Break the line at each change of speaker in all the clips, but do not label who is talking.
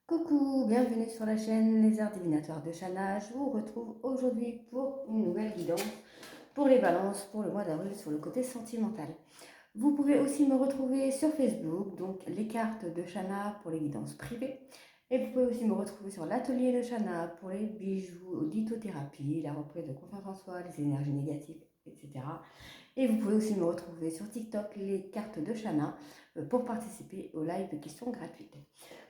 Coucou, bienvenue sur la chaîne Les Arts Divinatoires de Chana. Je vous retrouve aujourd'hui pour une nouvelle guidance pour les balances pour le mois d'avril sur le côté sentimental. Vous pouvez aussi me retrouver sur Facebook, donc les cartes de Chana pour les guidances privées. Et vous pouvez aussi me retrouver sur l'atelier de Chana pour les bijoux, lithothérapie, la reprise de confiance en soi, les énergies négatives, etc. Et vous pouvez aussi me retrouver sur TikTok, les cartes de Chana, pour participer au live de questions gratuites.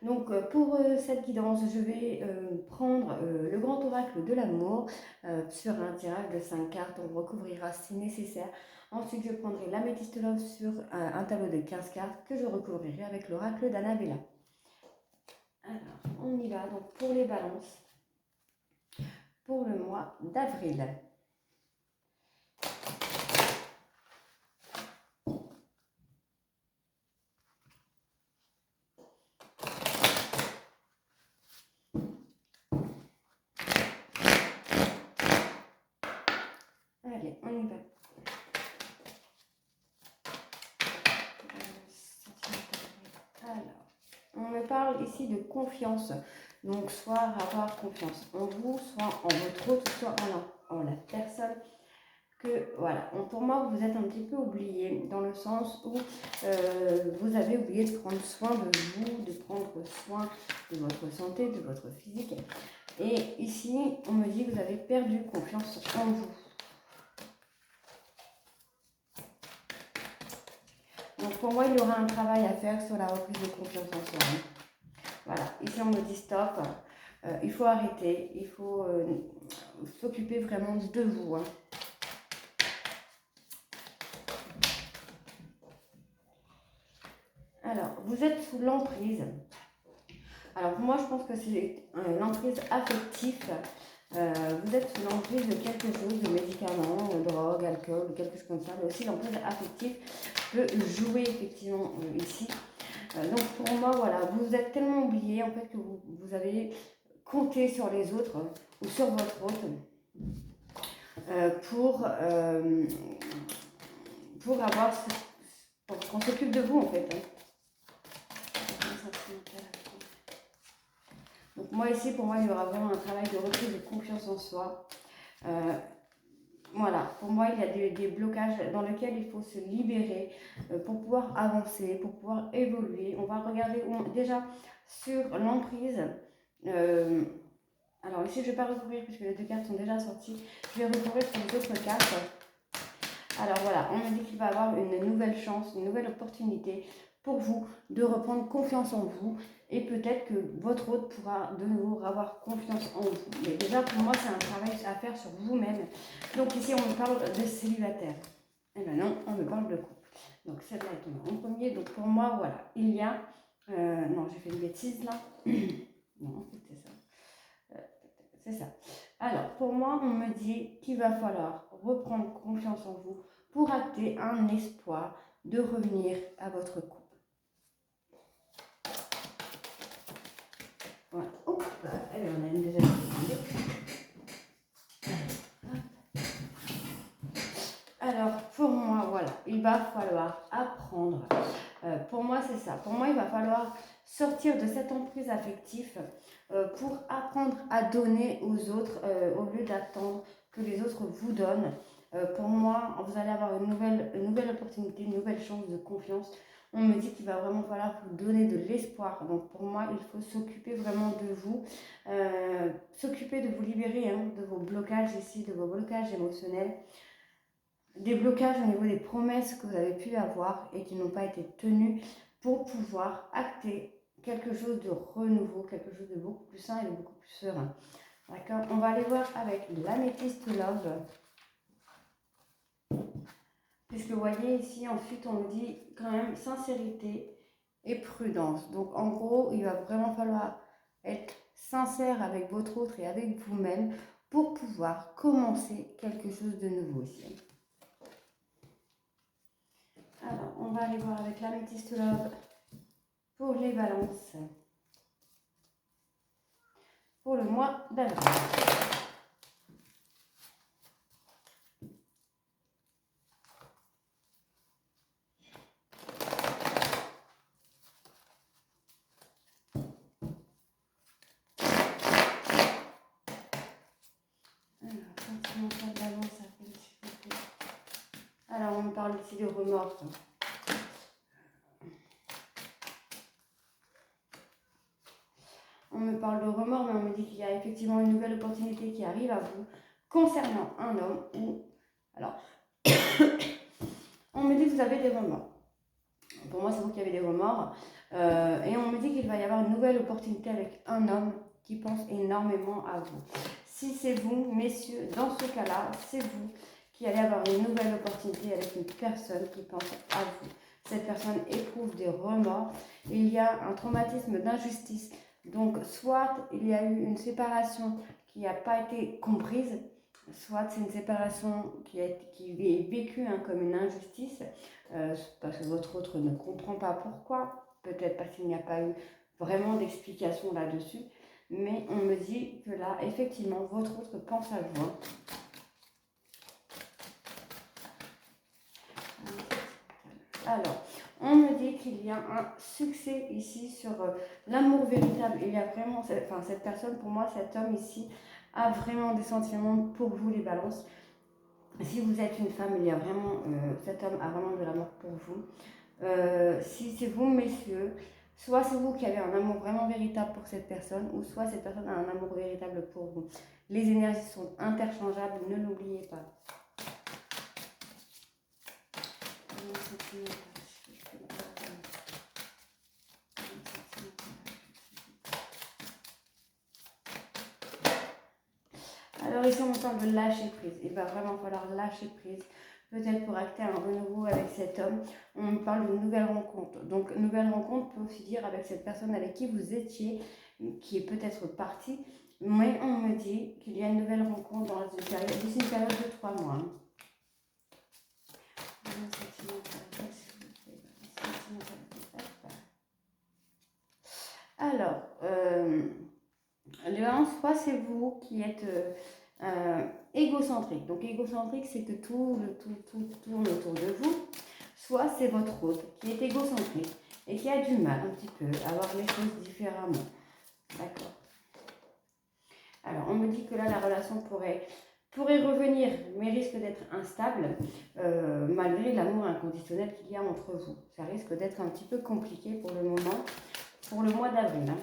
Donc pour cette guidance, je vais prendre le grand oracle de l'amour sur un tirage de 5 cartes. On recouvrira si nécessaire. Ensuite, je prendrai l'améthyste love sur un tableau de 15 cartes que je recouvrirai avec l'oracle d'Annabella. Alors, on y va donc pour les balances pour le mois d'avril. Allez, on y va. Alors, on me parle ici de confiance. Donc, soit avoir confiance en vous, soit en votre autre, soit en la personne que, voilà. Pour moi, vous êtes un petit peu oublié dans le sens où vous avez oublié de prendre soin de vous, de prendre soin de votre santé, de votre physique. Et ici, on me dit que vous avez perdu confiance en vous. Donc pour moi, il y aura un travail à faire sur la reprise de confiance en soi. Voilà, ici on me dit stop, il faut arrêter, il faut s'occuper vraiment de vous. Alors, vous êtes sous l'emprise. Alors pour moi, je pense que c'est l'emprise affective. Vous êtes sous l'emprise de quelque chose, de médicaments, de drogue, alcool, ou quelque chose comme ça. Mais aussi l'emprise affective peut jouer effectivement ici. Donc pour moi, voilà, vous êtes tellement oublié en fait que vous avez compté sur les autres ou sur votre autre pour avoir pour qu'on s'occupe de vous en fait. Donc moi ici, pour moi, il y aura vraiment un travail de reprise de confiance en soi. Voilà, pour moi, il y a des blocages dans lesquels il faut se libérer pour pouvoir avancer, pour pouvoir évoluer. On va regarder déjà sur l'emprise. Alors ici, je ne vais pas recouvrir puisque les deux cartes sont déjà sorties. Je vais recouvrir sur les autres cartes. Alors voilà, on me dit qu'il va y avoir une nouvelle chance, une nouvelle opportunité pour vous de reprendre confiance en vous. Et peut-être que votre autre pourra de nouveau avoir confiance en vous. Mais déjà, pour moi, c'est un travail à faire sur vous-même. Donc ici, on me parle de célibataire. Eh bien non, on me parle de couple. Donc celle-là est tombée en premier. Donc pour moi, voilà, il y a... non, j'ai fait une bêtise là. Non, c'était ça. C'est ça. Alors, pour moi, on me dit qu'il va falloir reprendre confiance en vous pour acter un espoir de revenir à votre couple. Voilà. Oups, allez, on a une deuxième. Alors, pour moi, voilà, il va falloir apprendre. Pour moi, c'est ça. Pour moi, il va falloir sortir de cette emprise affective pour apprendre à donner aux autres au lieu d'attendre que les autres vous donnent. Pour moi, vous allez avoir une nouvelle opportunité, une nouvelle chance de confiance. On me dit qu'il va vraiment falloir vous donner de l'espoir. Donc pour moi, il faut s'occuper vraiment de vous, s'occuper de vous libérer de vos blocages ici, de vos blocages émotionnels. Des blocages au niveau des promesses que vous avez pu avoir et qui n'ont pas été tenues pour pouvoir acter quelque chose de renouveau, quelque chose de beaucoup plus sain et de beaucoup plus serein. D'accord? On va aller voir avec l'améthyste love. Puisque vous voyez ici, ensuite, on me dit quand même sincérité et prudence. Donc en gros, il va vraiment falloir être sincère avec votre autre et avec vous-même pour pouvoir commencer quelque chose de nouveau ici. Alors, on va aller voir avec l'améthyste love pour les balances pour le mois d'avril. ici de remords. On me parle de remords, mais on me dit qu'il y a effectivement une nouvelle opportunité qui arrive à vous concernant un homme ou... Alors, on me dit que vous avez des remords. Pour moi, c'est vous qui avez des remords. Et on me dit qu'il va y avoir une nouvelle opportunité avec un homme qui pense énormément à vous. Si c'est vous, messieurs, dans ce cas-là, c'est vous qui allez avoir une nouvelle opportunité avec une personne qui pense à vous. Cette personne éprouve des remords. Il y a un traumatisme d'injustice. Donc, soit il y a eu une séparation qui n'a pas été comprise, soit c'est une séparation qui est vécue comme une injustice, parce que votre autre ne comprend pas pourquoi, peut-être parce qu'il n'y a pas eu vraiment d'explication là-dessus, mais on me dit que là, effectivement, votre autre pense à vous. Alors, on me dit qu'il y a un succès ici sur l'amour véritable. Il y a vraiment, cette personne, pour moi, cet homme ici, a vraiment des sentiments pour vous, les balances. Si vous êtes une femme, il y a vraiment, cet homme a vraiment de l'amour pour vous. Si c'est vous, messieurs, soit c'est vous qui avez un amour vraiment véritable pour cette personne, ou soit cette personne a un amour véritable pour vous. Les énergies sont interchangeables, ne l'oubliez pas. Alors ici, on parle de lâcher prise. Il va vraiment falloir lâcher prise. Peut-être pour acter un renouveau avec cet homme. On parle d'une nouvelle rencontre. Donc, nouvelle rencontre peut aussi dire avec cette personne avec qui vous étiez, qui est peut-être partie. Mais on me dit qu'il y a une nouvelle rencontre dans une période, d'ici une période de 3 mois. Alors, soit c'est vous qui êtes égocentrique. Donc égocentrique, c'est que tout tourne autour de vous. Soit c'est votre autre qui est égocentrique et qui a du mal un petit peu à voir les choses différemment. D'accord. Alors, on me dit que là, la relation pourrait revenir, mais risque d'être instable, malgré l'amour inconditionnel qu'il y a entre vous. Ça risque d'être un petit peu compliqué pour le moment, pour le mois d'avril. Hein.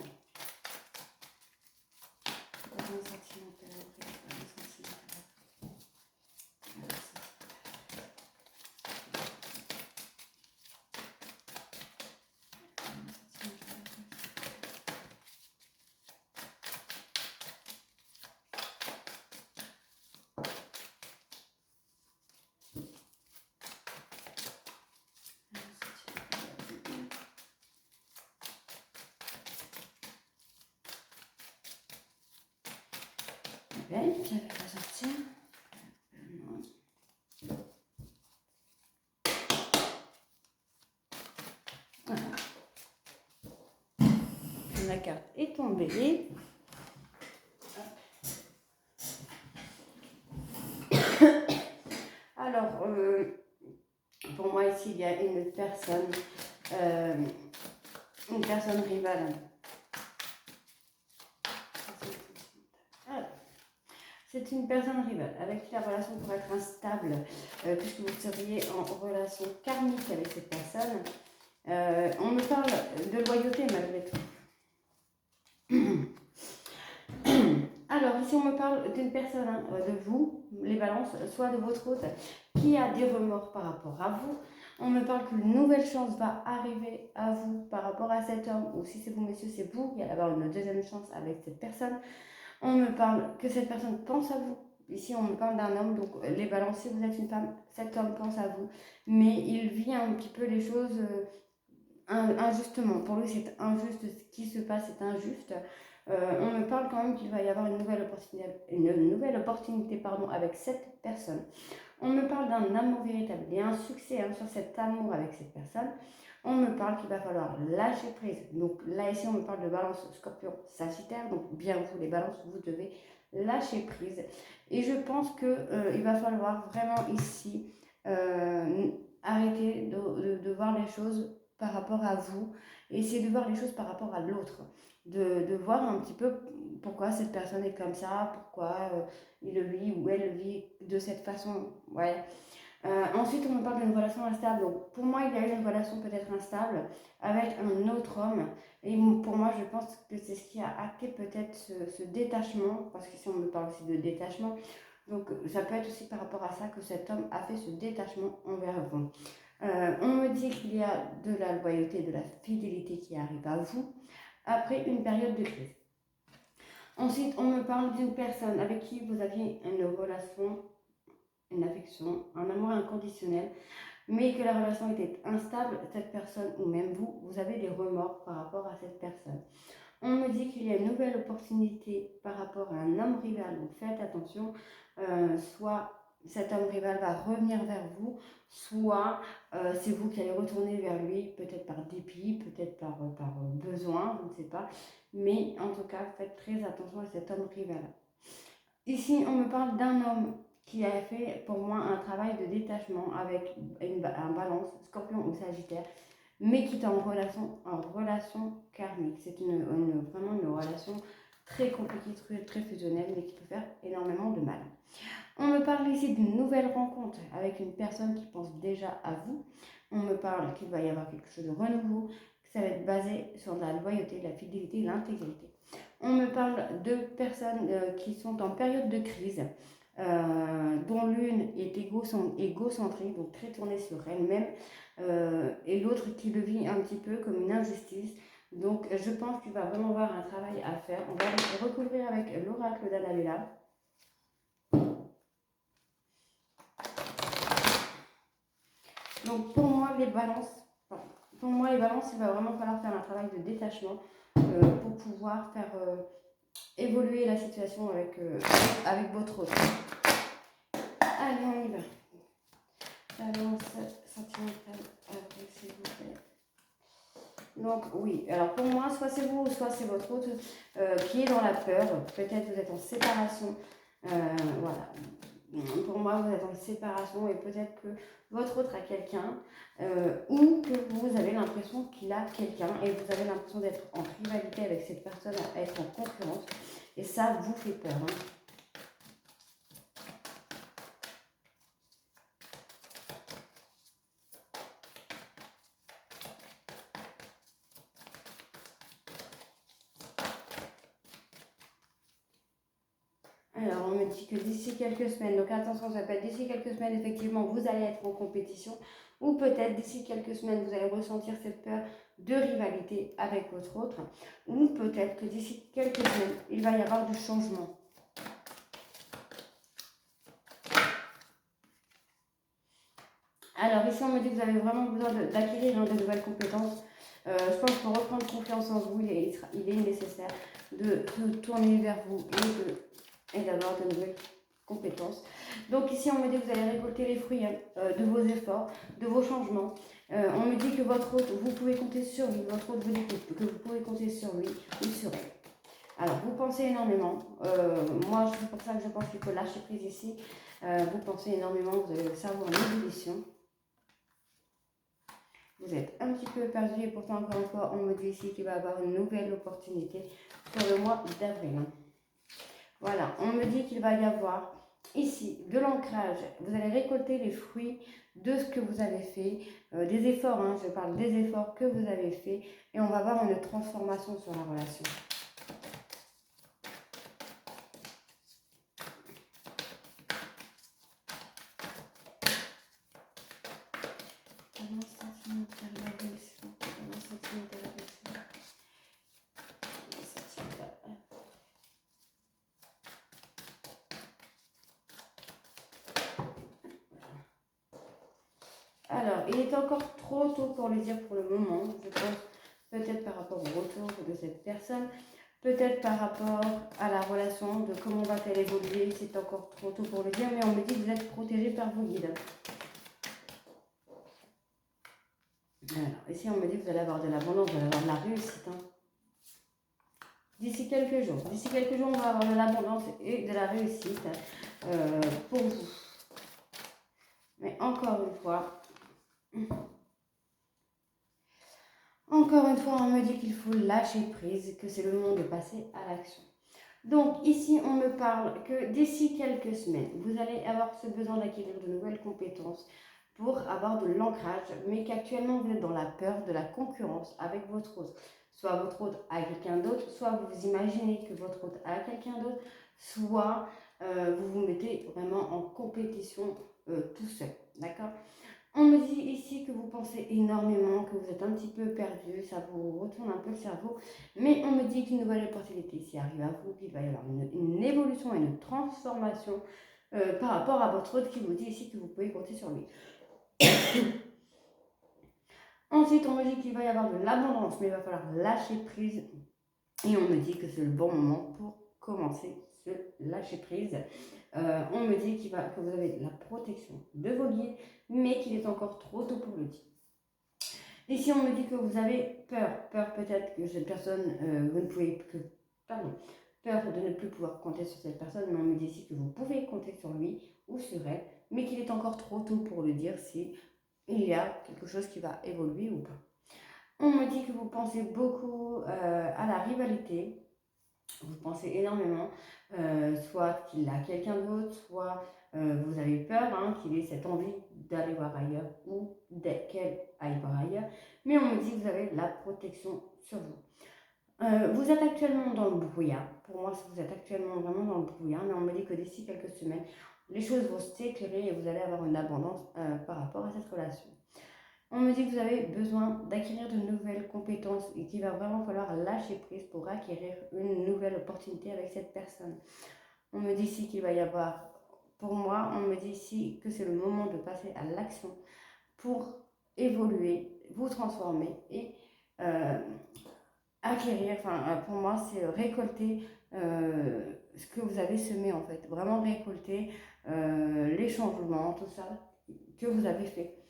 Belle, qui avait pas sortir. Voilà. La carte est tombée. Alors, pour moi ici, il y a une personne rivale. C'est une personne rivale avec qui la relation pourrait être instable, puisque vous seriez en relation karmique avec cette personne. On me parle de loyauté malgré tout. Alors, ici, on me parle d'une personne, de vous, les balances, soit de votre hôte, qui a des remords par rapport à vous. On me parle qu'une nouvelle chance va arriver à vous par rapport à cet homme, ou si c'est vous, messieurs, c'est vous, il y a d'avoir une deuxième chance avec cette personne. On me parle que cette personne pense à vous. Ici, on me parle d'un homme, donc les balances, si vous êtes une femme, cet homme pense à vous. Mais il vit un petit peu les choses injustement. Pour lui, c'est injuste. Ce qui se passe est injuste. On me parle quand même qu'il va y avoir une nouvelle opportunité avec cette personne. On me parle d'un amour véritable. Il y a un succès sur cet amour avec cette personne. On me parle qu'il va falloir lâcher prise. Donc là, ici, on me parle de balance, scorpion, sagittaire. Donc bien vous, les balances, vous devez lâcher prise. Et je pense qu'il va falloir vraiment ici arrêter de voir les choses par rapport à vous. Et essayer de voir les choses par rapport à l'autre. De voir un petit peu pourquoi cette personne est comme ça, pourquoi il le vit ou elle le vit de cette façon. Ouais. Ensuite, on me parle d'une relation instable. Donc, pour moi, il y a eu une relation peut-être instable avec un autre homme. Et pour moi, je pense que c'est ce qui a acté peut-être ce détachement, parce qu'ici, on me parle aussi de détachement. Donc, ça peut être aussi par rapport à ça que cet homme a fait ce détachement envers vous. On me dit qu'il y a de la loyauté, de la fidélité qui arrive à vous après une période de crise. Ensuite, on me parle d'une personne avec qui vous aviez une relation, une affection, un amour inconditionnel, mais que la relation était instable. Cette personne, ou même vous, vous avez des remords par rapport à cette personne. On me dit qu'il y a une nouvelle opportunité par rapport à un homme rival, donc faites attention, soit cet homme rival va revenir vers vous, soit c'est vous qui allez retourner vers lui, peut-être par dépit, peut-être par besoin, je ne sais pas. Mais en tout cas, faites très attention à cet homme rival. Ici, on me parle d'un homme qui a fait pour moi un travail de détachement avec un balance, scorpion ou sagittaire, mais qui est en relation karmique. C'est vraiment une relation très compliquée, très fusionnelle, mais qui peut faire énormément de mal. On me parle ici d'une nouvelle rencontre avec une personne qui pense déjà à vous. On me parle qu'il va y avoir quelque chose de renouveau, que ça va être basé sur la loyauté, la fidélité, l'intégrité. On me parle de personnes qui sont en période de crise, dont l'une est égocentrique, donc très tournée sur elle-même, et l'autre qui le vit un petit peu comme une injustice. Donc je pense qu'il va vraiment avoir un travail à faire. On va recouvrir avec l'oracle d'Annabella. Donc pour moi les balances, il va vraiment falloir faire un travail de détachement pour pouvoir faire évoluer la situation avec votre autre. Allez, on y va. Balance sentimentale, s'il vous plaît. Donc oui, alors pour moi, soit c'est vous, soit c'est votre autre qui est dans la peur. Peut-être vous êtes en séparation. Voilà. Pour moi, vous êtes en séparation et peut-être que votre autre a quelqu'un ou que vous avez l'impression qu'il a quelqu'un et vous avez l'impression d'être en rivalité avec cette personne, à être en concurrence. Et ça vous fait peur. Hein. Alors, on me dit que d'ici quelques semaines, donc attention, ça peut être d'ici quelques semaines, effectivement, vous allez être en compétition, ou peut-être d'ici quelques semaines, vous allez ressentir cette peur de rivalité avec votre autre, ou peut-être que d'ici quelques semaines, il va y avoir du changement. Alors, ici, on me dit que vous avez vraiment besoin d'acquérir de nouvelles compétences. Je pense que pour reprendre confiance en vous, il est nécessaire de tourner vers vous et d'avoir de nouvelles compétences. Donc ici, on me dit que vous allez récolter les fruits de vos efforts, de vos changements. On me dit que votre hôte, vous pouvez compter sur lui. Votre hôte vous dit que vous pouvez compter sur lui ou sur elle. Alors, vous pensez énormément. Moi, c'est pour ça que je pense qu'il faut lâcher prise ici. Vous pensez énormément, vous avez le cerveau en ébullition. Vous êtes un petit peu perdu et pourtant, encore une fois, on me dit ici qu'il va y avoir une nouvelle opportunité sur le mois d'avril. Voilà, on me dit qu'il va y avoir ici de l'ancrage. Vous allez récolter les fruits de ce que vous avez fait, des efforts, hein, je parle des efforts que vous avez fait et on va avoir une transformation sur la relation. Alors, il est encore trop tôt pour le dire pour le moment, je pense, peut-être par rapport au retour de cette personne, peut-être par rapport à la relation, de comment va-t-elle évoluer, c'est encore trop tôt pour le dire, mais on me dit que vous êtes protégé par vos guides. Alors, ici on me dit que vous allez avoir de l'abondance, vous allez avoir de la réussite. Hein. D'ici quelques jours, on va avoir de l'abondance et de la réussite pour vous. Mais encore une fois, on me dit qu'il faut lâcher prise, que c'est le moment de passer à l'action. Donc ici, on me parle que d'ici quelques semaines, vous allez avoir ce besoin d'acquérir de nouvelles compétences pour avoir de l'ancrage, mais qu'actuellement vous êtes dans la peur de la concurrence avec votre hôte. Soit votre hôte a quelqu'un d'autre, soit vous vous imaginez que votre hôte a quelqu'un d'autre, soit vous vous mettez vraiment en compétition tout seul, d'accord? On me dit ici que vous pensez énormément, que vous êtes un petit peu perdu, ça vous retourne un peu le cerveau, mais on me dit qu'une nouvelle opportunité ici arrive à vous, qu'il va y avoir une évolution et une transformation par rapport à votre hôte qui vous dit ici que vous pouvez compter sur lui. Ensuite, on me dit qu'il va y avoir de l'abondance, mais il va falloir lâcher prise. Et on me dit que c'est le bon moment pour commencer ce lâcher prise. On me dit que vous avez la protection de vos guides, mais qu'il est encore trop tôt pour le dire. Ici, on me dit que vous avez peur peut-être que cette personne, vous ne pouvez plus, pardon, peur de ne plus pouvoir compter sur cette personne, mais on me dit ici que vous pouvez compter sur lui ou sur elle, mais qu'il est encore trop tôt pour le dire si il y a quelque chose qui va évoluer ou pas. On me dit que vous pensez beaucoup à la rivalité, vous pensez énormément, soit qu'il a quelqu'un d'autre, soit vous avez peur qu'il ait cette envie d'aller voir ailleurs ou qu'elle aille voir ailleurs, mais on me dit que vous avez la protection sur vous. Vous êtes actuellement dans le brouillard, pour moi vous êtes actuellement vraiment dans le brouillard, mais on me dit que d'ici quelques semaines, les choses vont s'éclairer et vous allez avoir une abondance par rapport à cette relation. On me dit que vous avez besoin d'acquérir de nouvelles compétences et qu'il va vraiment falloir lâcher prise pour acquérir une nouvelle opportunité avec cette personne. On me dit ici qu'il va y avoir, pour moi, on me dit ici que c'est le moment de passer à l'action pour évoluer, vous transformer et acquérir, pour moi, c'est récolter ce que vous avez semé en fait. Vraiment récolter les changements, tout ça que vous avez fait.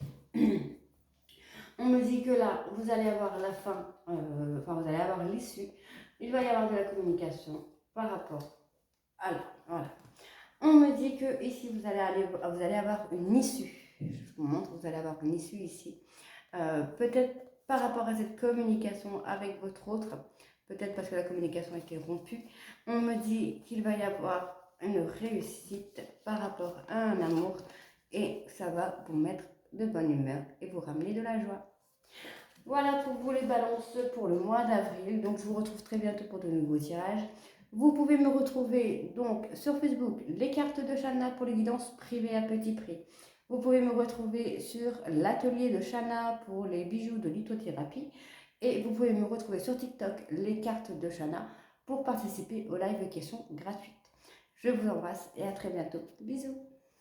On me dit que là, vous allez avoir la fin, vous allez avoir l'issue. Il va y avoir de la communication par rapport à là. Voilà. On me dit que ici, vous allez avoir une issue. Je vous montre, vous allez avoir une issue ici. Peut-être par rapport à cette communication avec votre autre, peut-être parce que la communication a été rompue. On me dit qu'il va y avoir une réussite par rapport à un amour et ça va vous mettre de bonne humeur et vous ramener de la joie. Voilà pour vous les balances pour le mois d'avril. Donc je vous retrouve très bientôt pour de nouveaux tirages. Vous pouvez me retrouver donc sur Facebook, les cartes de Shana pour les guidances privées à petit prix. Vous pouvez me retrouver sur l'atelier de Shana pour les bijoux de lithothérapie. Et vous pouvez me retrouver sur TikTok, les cartes de Shana, pour participer aux live questions gratuites. Je vous embrasse et à très bientôt. Bisous.